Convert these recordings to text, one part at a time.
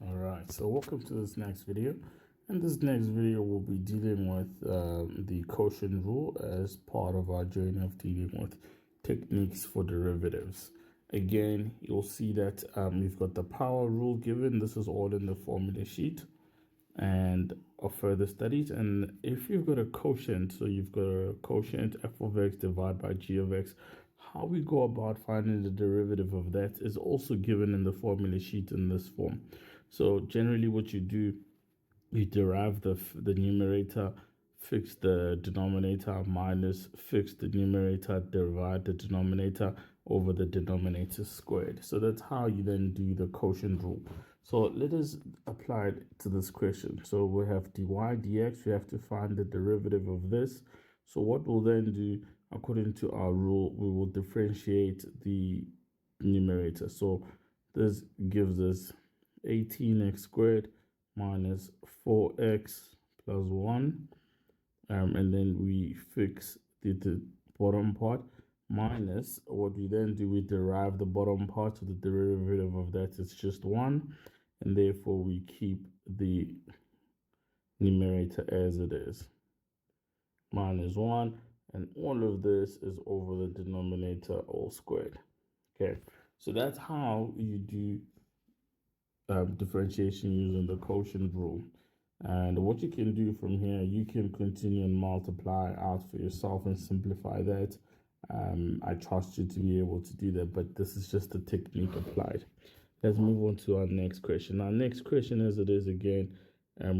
All right, so welcome to this next video. In this next video, we'll be dealing with the quotient rule as part of our journey of dealing with techniques for derivatives. Again, you'll see that we've got the power rule given. This is all in the formula sheet and of further studies. And if you've got a quotient, so you've got a quotient f of x divided by g of x, how we go about finding the derivative of that is also given in the formula sheet in this form. So generally what you do, you derive the numerator, fix the denominator, minus fix the numerator, divide the denominator over the denominator squared. So that's how you then do the quotient rule. So let us apply it to this question. So we have dy dx, we have to find the derivative of this. So what we'll then do, according to our rule, we will differentiate the numerator. So this gives us 18x squared minus 4x plus 1. And then we fix the bottom part minus what we then do, we derive the bottom part, so the derivative of that is just 1. And therefore, we keep the numerator as it is, minus 1. And all of this is over the denominator all squared. Okay, so that's how you do differentiation using the quotient rule. And what you can do from here, you can continue and multiply out for yourself and simplify that. I trust you to be able to do that, but this is just a technique applied. Let's move on to our next question. Our next question, as it is again,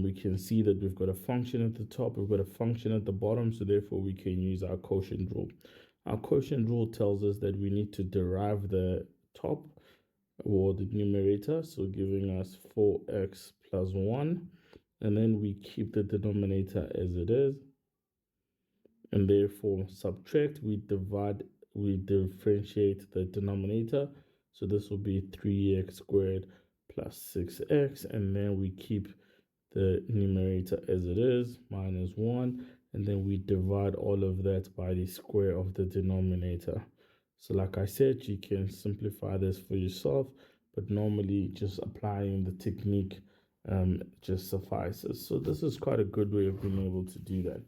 we can see that we've got a function at the top, we've got a function at the bottom, so therefore we can use our quotient rule. Our quotient rule tells us that we need to derive the top or the numerator, so giving us 4x plus 1, and then we keep the denominator as it is, and therefore subtract, we divide, we differentiate the denominator, so this will be 3x squared plus 6x, and then we keep the numerator as it is, minus 1, and then we divide all of that by the square of the denominator. So like I said, you can simplify this for yourself, but normally just applying the technique just suffices. So this is quite a good way of being able to do that.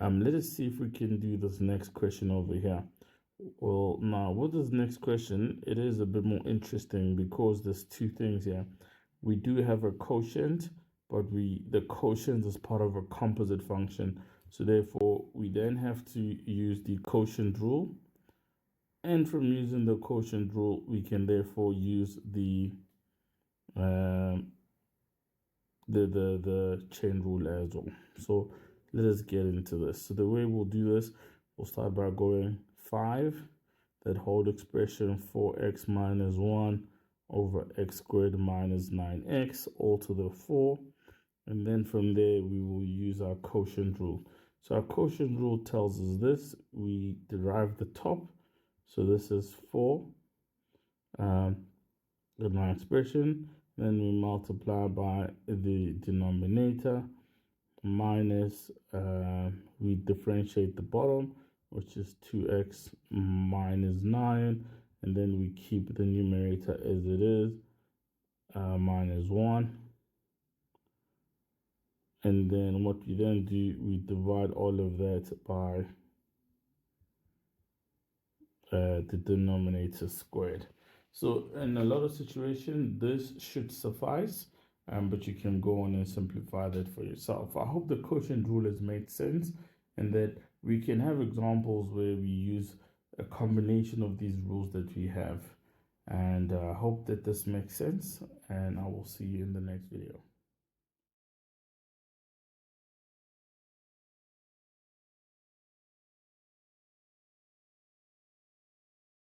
Let us see if we can do this next question over here. Well, now with this next question, it is a bit more interesting because there's two things here. We do have a quotient, but the quotient is part of a composite function. So therefore, we then have to use the quotient rule. And from using the quotient rule, we can therefore use the chain rule as well. So let us get into this. So the way we'll do this, we'll start by going 5, that whole expression 4x minus 1 over x squared minus 9x, all to the 4. And then from there, we will use our quotient rule. So our quotient rule tells us this. We derive the top. So this is 4 in my expression. Then we multiply by the denominator minus, we differentiate the bottom, which is 2x minus 9. And then we keep the numerator as it is, minus 1. And then what we then do, we divide all of that by the denominator squared. So in a lot of situations, this should suffice, but you can go on and simplify that for yourself. I hope the quotient rule has made sense and that we can have examples where we use a combination of these rules that we have. And I hope that this makes sense, and I will see you in the next video.